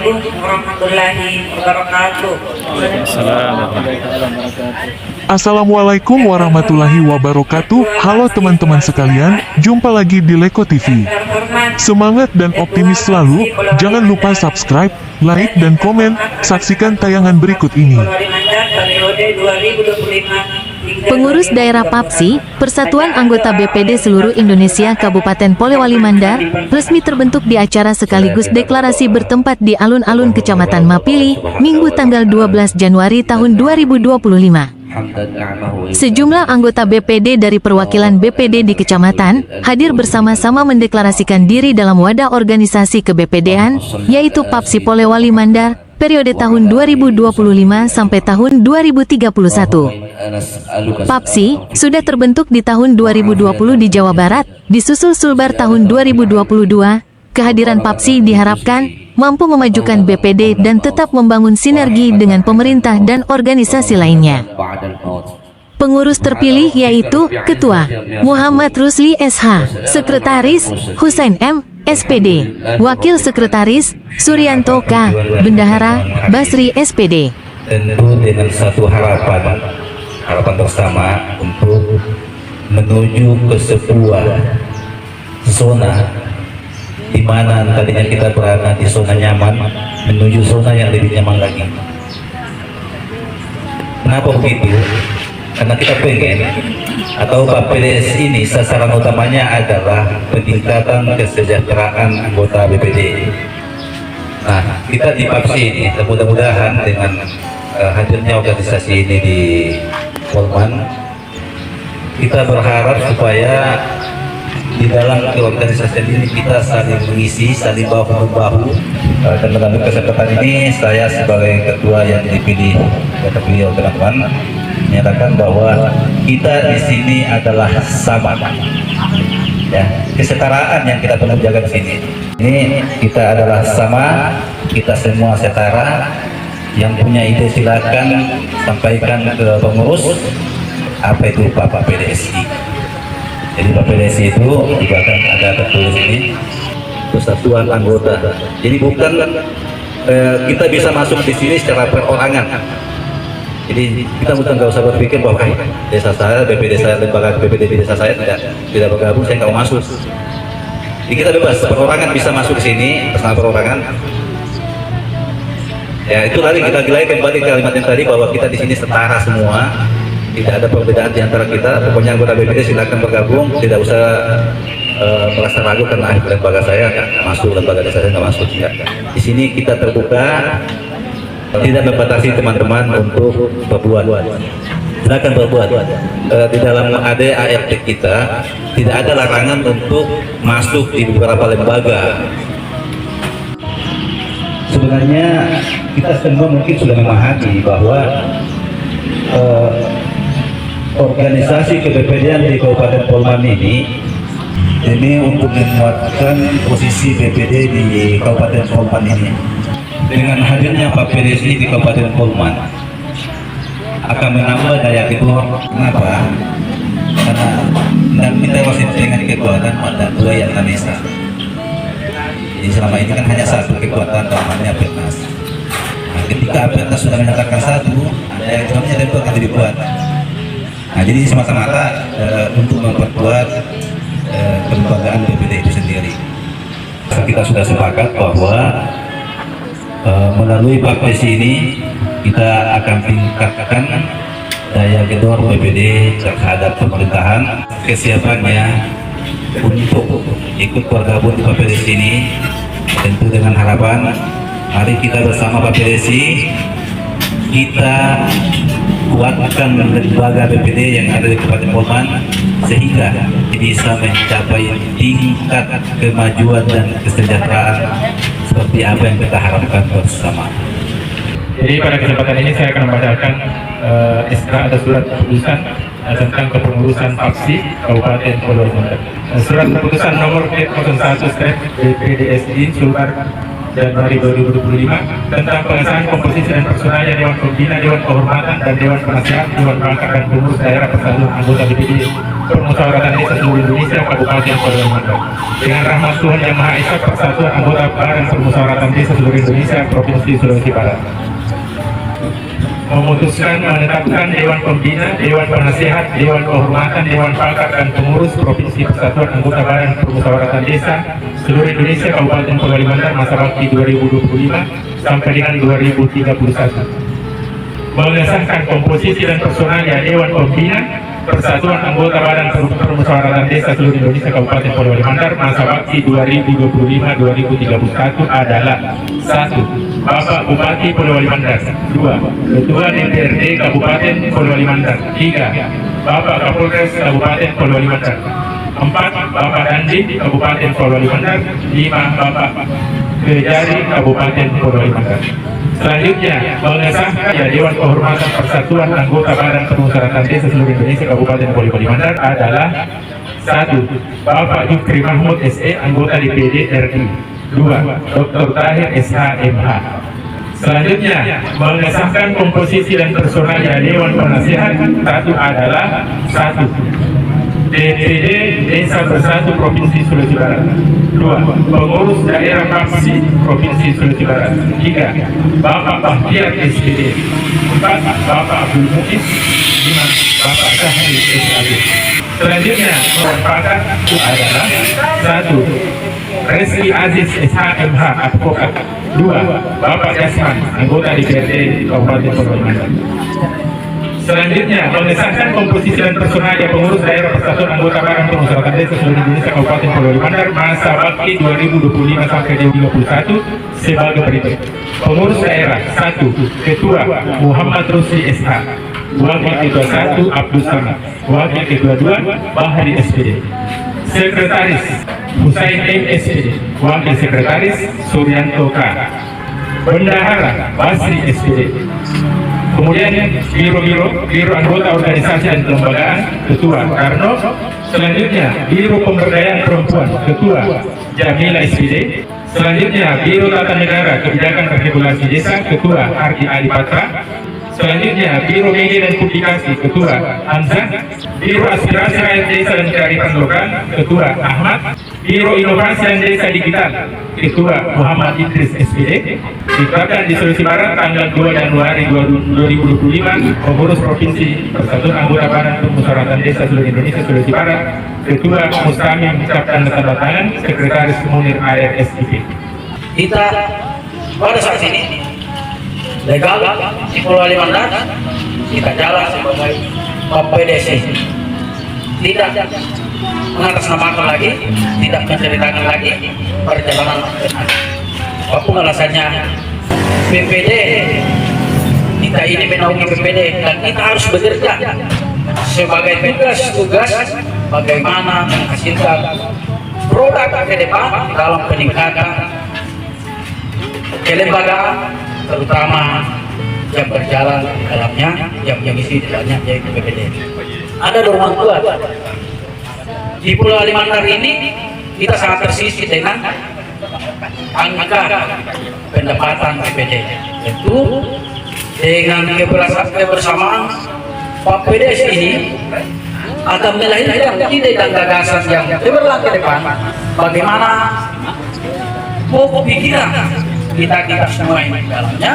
Assalamualaikum warahmatullahi wabarakatuh. Assalamualaikum warahmatullahi wabarakatuh. Halo teman-teman sekalian, jumpa lagi di Leko TV. Semangat dan optimis selalu, jangan lupa subscribe, like dan komen, saksikan tayangan berikut ini. Pengurus Daerah PAPSI, Persatuan Anggota BPD Seluruh Indonesia Kabupaten Polewali Mandar, resmi terbentuk di acara sekaligus deklarasi bertempat di alun-alun Kecamatan Mapili, Minggu tanggal 12 Januari tahun 2025. Sejumlah anggota BPD dari perwakilan BPD di kecamatan hadir bersama-sama mendeklarasikan diri dalam wadah organisasi ke-BPD-an, yaitu PAPSI Polewali Mandar, periode tahun 2025 sampai tahun 2031. PAPSI sudah terbentuk di tahun 2020 di Jawa Barat, disusul Sulbar tahun 2022. Kehadiran PAPSI diharapkan mampu memajukan BPD dan tetap membangun sinergi dengan pemerintah dan organisasi lainnya. Pengurus terpilih yaitu Ketua Muhammad Rusli SH, Sekretaris Husain M, SPD, Wakil Sekretaris Suryanto K, Bendahara Basri SPD. Tentu dengan satu harapan bersama untuk menuju ke sebuah zona di mana tadinya kita berada di zona nyaman menuju zona yang lebih nyaman lagi. Kenapa begitu? Karena kita pengen atau PPDS ini sasaran utamanya adalah peningkatan kesejahteraan anggota BPD. Nah, kita di PAPSI ini mudah-mudahan dengan hadirnya organisasi ini di Polman, kita berharap supaya di dalam organisasi ini kita saling mengisi, saling bahu-membahu. Dan dalam kesempatan ini saya sebagai ketua yang dipilih oleh beliau teman-teman menyatakan bahwa kita di sini adalah sama, ya, kesetaraan yang kita perlu jaga di sini. Ini kita adalah sama, kita semua setara. Yang punya ide silakan sampaikan ke pengurus apa itu Bapak PDSI. Jadi PPDS itu juga akan ada tertulis ini persatuan anggota. Jadi bukan kita bisa masuk di sini secara perorangan. Jadi kita nggak usah berpikir bahwa desa saya, BPD saya, lembaga BPD di desa saya tidak bergabung, saya nggak mau masuk. Jadi kita bebas, perorangan bisa masuk di sini bersama perorangan. Ya itu lagi kita kembali ke kalimat yang tadi bahwa kita di sini setara semua. Tidak ada perbedaan di antara kita. Pokoknya anggota BPD silakan bergabung, tidak usah merasa ragu karena lembaga saya nggak masuk, lembaga saya nggak masuk. Ya. Di sini kita terbuka, tidak membatasi teman-teman untuk berbuat. Silakan berbuat. Di dalam ADART kita tidak ada larangan untuk masuk di beberapa lembaga. Sebenarnya kita semua mungkin sudah memahami bahwa organisasi ke-BPD-an di Kabupaten Polman ini untuk menguatkan posisi BPD di Kabupaten Polman ini. Dengan hadirnya Pak PDSI di Kabupaten Polman akan menambah daya gedor. Kenapa? Karena kita masih dengan kekuatan dan dua yang Indonesia. Jadi selama ini kan hanya satu kekuatan, namanya Pernas. Nah, ketika Pernas sudah menyatakan satu, daya gedornya tentu akan dibuat. Nah, jadi semata-mata untuk memperkuat kelembagaan BPD itu sendiri. Kita sudah sepakat bahwa melalui PAPSI ini kita akan tingkatkan daya gedor BPD terhadap pemerintahan. Kesiapannya untuk ikut bergabung di PAPSI ini tentu dengan harapan mari kita bersama PAPSI kita kuatkan lembaga BPD yang ada di Kabupaten Polman sehingga bisa mencapai tingkat kemajuan dan kesejahteraan seperti apa yang kita harapkan bersama. Jadi pada kesempatan ini saya akan membacakan SK atau surat keputusan tentang kepengurusan PAPSI Kabupaten Polewali Mandar. Surat keputusan nomor P01/BPDSI Sulbar Januari 2025 tentang pengesahan komposisi dan personalnya Dewan Pembina, Dewan Kehormatan, dan Dewan Penasehat, Dewan Perangkat dan Pengurus Daerah Persatuan Anggota BPD Permusyawaratan Desa seluruh Indonesia Kabupaten Polewali Mandar. Dengan rahmat Tuhan Yang Maha Esa, Persatuan Anggota Badan Permusyawaratan Desa seluruh Indonesia Provinsi Sulawesi Barat memutuskan menetapkan Dewan Pembina, Dewan Penasehat, Dewan Kehormatan, Dewan Pakar, dan Pengurus Provinsi Persatuan Anggota Badan Permusyawaratan Desa seluruh Indonesia Kabupaten Polewali Mandar masa bakti 2025 sampai dengan 2031. Mengesahkan komposisi dan personalia Dewan Pembina Persatuan Anggota Badan Permusyawaratan Desa seluruh Indonesia Kabupaten Polewali Mandar masa bakti 2025-2031 adalah: 1. Bapak Bupati Polewali Mandar. 2. Ketua DPRD Kabupaten Polewali Mandar. 3. Bapak Kapolres Kabupaten Polewali Mandar. 4. Bapak Dandim Kabupaten Polewali Mandar. 5. Bapak Kejari Kabupaten Polewali Mandar. Selanjutnya, mengesahkan Dewan Kehormatan Persatuan Anggota Badan Permusyawaratan Desa seluruh Indonesia Kabupaten Polewali Mandar adalah: 1. Bapak Jukri Mahmud SE, anggota DPD RI. 2. Dr. Tahir SH MH. Selanjutnya, mengesahkan komposisi dan personalia Dewan Penasehat. 1 adalah: 1. DPD Desa Bersatu Provinsi Sulawesi Barat. 2. Pengurus Daerah Papsi Provinsi Sulawesi Barat. 3. Bapak Bahtiar SPD. 4. Bapak Abdul Muiz. 5. Bapak Syahri SAB. Selanjutnya, merupakan adalah: 1. Reski Aziz SHMH Advokat. 2. Bapak Jasman, anggota DPRD Kabupaten Polewali Mandar. Selanjutnya, mengesahkan komposisi dan personalia pengurus daerah Persatuan Anggota Badan Permusyawaratan Desa seluruh Indonesia Kabupaten Polewali Mandar masa bakti 2025 sampai 2031 sebagai berikut: pengurus daerah 1. Ketua Muhammad Rusli SH. Wakil Ketua 1 Abdul Samad. Wakil Ketua 2 Bahri SPD. Sekretaris Husain M SPD. Wakil Sekretaris Suryanto K. Bendahara Basri SPD. Kemudian biro anggota organisasi dan kelembagaan, Ketua Karno. Selanjutnya Biro Pemberdayaan Perempuan, Ketua Jamila SPD. Selanjutnya Biro Tata Negara Kebijakan dan Regulasi Desa, Ketua Ardi Ali Patra. Selanjutnya Biro Media dan Publikasi, Ketua Hamzah. Biro Aspirasi Rakyat Desa dan Kearifan Lokal, Ketua Ahmad. Biro Inovasi dan Desa Digital, Ketua Muhammad Idris SPD. Ditetapkan di Sulawesi Barat tanggal 2 Januari 2025. Pengurus Provinsi Persatuan Anggota Badan Permusyawaratan Desa seluruh Indonesia Sulawesi Barat, Ketua Mustamim mengucapkan tanda tangan, Sekretaris Munir ARSIP. Kita pada saat ini legal di Polewali Mandar, kita jalan sebagai PPDC, tidak mengatasnamakan lagi, tidak menceritakan lagi perjalanan apapun alasannya. PPD kita ini menaungi PPD dan kita harus bekerja sebagai tugas bagaimana menghasilkan produk ke depan dalam peningkatan kelembagaan, terutama yang berjalan di dalamnya, yang mengisi di dalamnya, yaitu PPD. Ada dorongan kuat di Polewali Mandar ini. Kita sangat tersisih dengan angka pendapatan PPD. Tentu dengan kebersamaan PPDS ini akan melahirkan ide dan gagasan yang cemerlang ke depan. Bagaimana pokok pikiran kita semua ini di dalamnya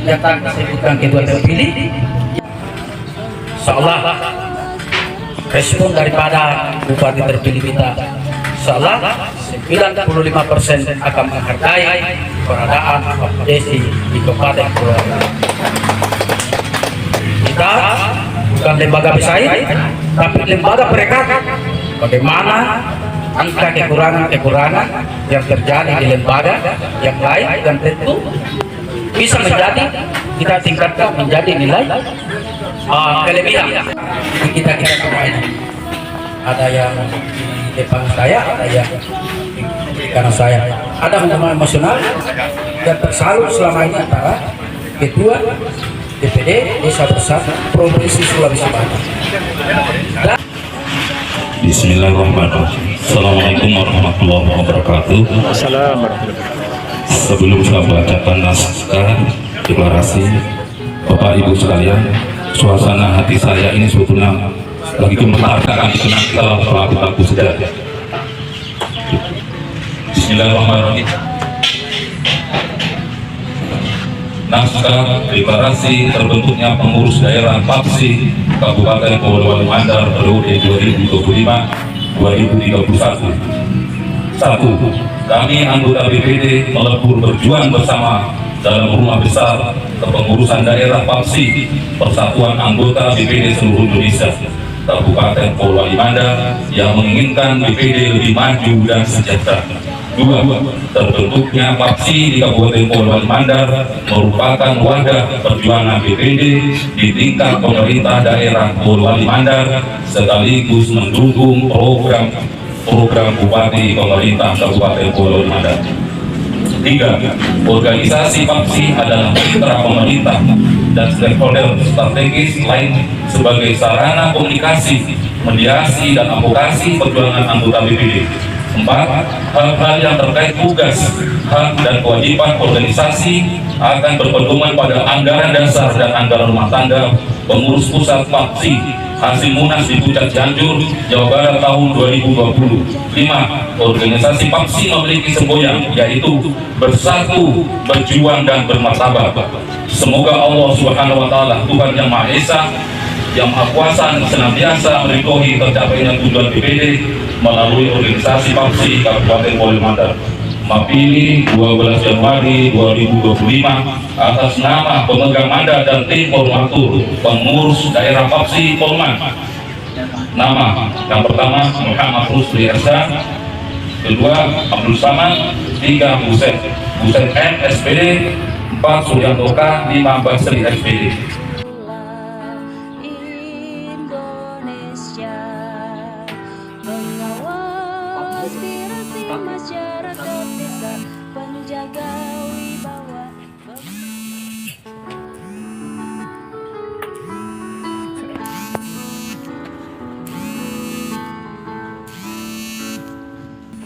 yang tadi disebutkan ketua terpilih. Insyaallah respon daripada bupati terpilih kita, insyaallah 95% akan menghargai keberadaan Desi di Kabupaten Polewali Mandar. Kita bukan lembaga bersaing, tapi lembaga perekat. Bagaimana angka kekurangan yang terjadi di lembaga yang lain, dan tentu bisa menjadi kita tingkatkan menjadi nilai kelebihan kita semua ini. Ada yang di depan saya, ada yang di kanan saya. Ada hubungan emosional dan tersalur selama ini antara Ketua DPD Desa Bersatu Provinsi Sulawesi Barat. Bismillahirrahmanirrahim. Assalamualaikum warahmatullahi wabarakatuh. Sebelum saya bacakan naskah deklarasi, Bapak Ibu sekalian, suasana hati saya ini sebetulnya bagi kemenangan kami senang kita pelaku pelaku sejarah. Bismillahirrahmanirrahim. Naskah deklarasi terbentuknya pengurus daerah PAPSI Kabupaten Polewali Mandar periode 2025-2031. 1. Kami anggota BPD melebur berjuang bersama dalam rumah besar kepengurusan daerah PAPSI Persatuan Anggota BPD seluruh Indonesia Kabupaten Polewali Mandar yang menginginkan BPD lebih maju dan sejahtera. 2. Terbentuknya PAPSI di Kabupaten Polewali Mandar merupakan wadah perjuangan BPD di tingkat pemerintah daerah Polewali Mandar sekaligus mendukung program bupati pemerintah Kabupaten Polewali Mandar. 3. Organisasi PAPSI adalah mitra pemerintah dan stakeholder strategis lain sebagai sarana komunikasi, mediasi, dan advokasi perjuangan anggota BPD. 4. Hal-hal yang terkait tugas, hak, dan kewajiban organisasi akan berpedoman pada anggaran dasar dan anggaran rumah tangga pengurus pusat PAPSI hasil Munas di Puncak Cianjur, Jawa Barat tahun 2020. 5. Organisasi PAPSI memiliki semboyan, yaitu bersatu, berjuang, dan bermartabat. Semoga Allah Subhanahu wa Ta'ala, Tuhan yang Maha Esa, yang Maha Kuasa, senantiasa meridhoi tercapainya tujuan BPD melalui organisasi PAPSI Kabupaten Polewali Mandar. Mapili 12 Januari 2025 atas nama pemegang mandat dan tim koordinator pengurus daerah PAPSI Polman. Nama yang pertama Muhammad Rusli Ersan, kedua Abdul Samad, 3 Buset M SPD, 4 Suryanto K, 5 Basri SPD. Indonesia mengawal aspirasi masyarakat desa, penjaga wibawa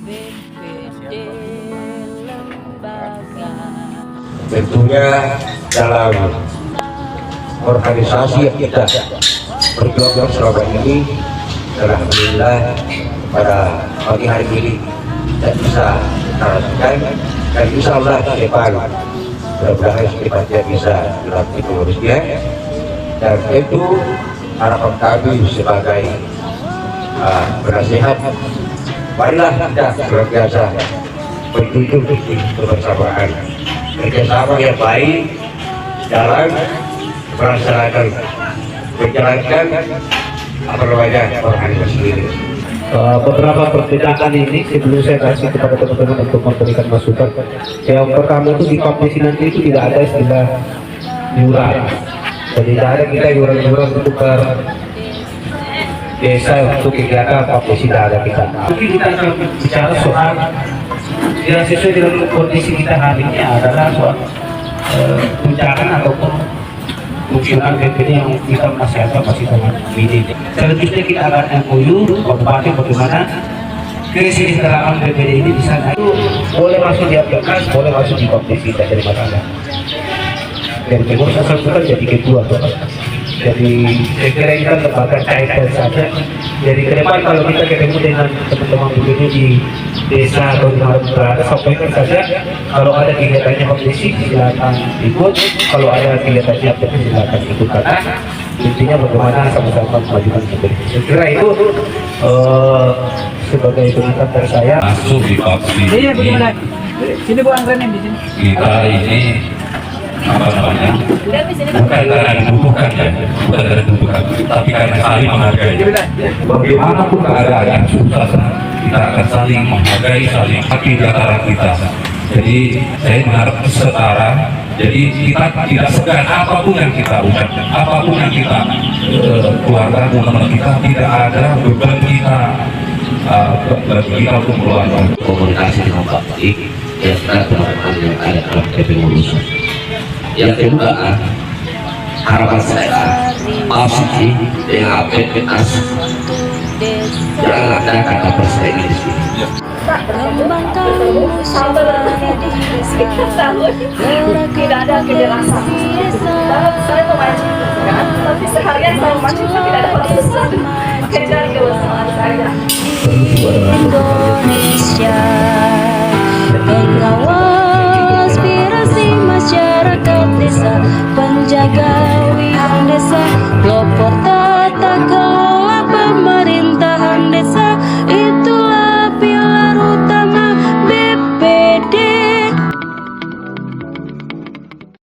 BPD lembaga. Tentunya dalam organisasi yang kita berjuang selama ini, alhamdulillah pada pagi hari ini kita bisa teruskan, dan insya Allah ke depan mudah-mudahan secepatnya bisa dilatih pengurusnya. Dan tentu harapan kami sebagai penasihat, marilah kita senantiasa berjunjung tinggi kebersamaan, kerjasama yang baik dalam menjalankan organisasi ini. Beberapa perbedaan ini sebelum saya kasih kepada teman-teman untuk memberikan masukan. Yang pertama itu di PAPSI nanti itu tidak ada istilah iuran, jadi tidak ada kita iuran untuk ke desa untuk kegiatan PAPSI, tidak ada kita. Mungkin kita akan bicara soal yang sesuai dengan kondisi kita hari ini adalah soal tunjangan ataupun fungsional BPD yang kita masih sangat minim. Selanjutnya kita akan MOU kabupaten bagaimana kesejahteraan BPD ini bisa naik. Boleh masuk di aplikasi, boleh masuk di kompetisi, tidak jadi masalah. Dan pengurus asal bukan jadi ketua, jadi saya kira ini kan lembaga cairkan saja. Jadi ke depan kalau kita ketemu dengan teman-teman BPD di desa atau di mana berada, sampaikan saja kalau ada kegiatannya kompetisi silakan ikut, kalau ada kegiatannya kompetisi silakan ikut, karena intinya bagaimana sama-sama memajukan kompetisi. Saya kira itu sebagai pengantar dari saya. Masuk di PAPSI Iya, bagaimana? Sini Bu Anggreni di sini. kita ini apa namanya, bukan karena dibutuhkan ya, bukan karena dibutuhkan, tapi karena saling menghargai. Bagaimanapun keadaan susah, kita akan saling menghargai, saling hati di antara kita. Jadi saya mengharap setara. Jadi kita tidak segan apapun yang kita ucapkan, apapun yang kita keluarkan, teman kita tidak ada beban kita bagi kita untuk mengeluarkan. Komunikasi dengan PAPSI yang teman-teman yang ada dalam kepengurusan. Yang kedua, harapan saya PAPSI dengan BPS jangan ada kata persaingan di sini. Kembangkan musyawarah di desa, tidak ada kejelasan. Saya pemancing, kan? Tapi seharian saya memancing tidak dapat sesuatu. sekedar kebersamaan saja. Indonesia, pengawal aspirasi masyarakat desa, penjaga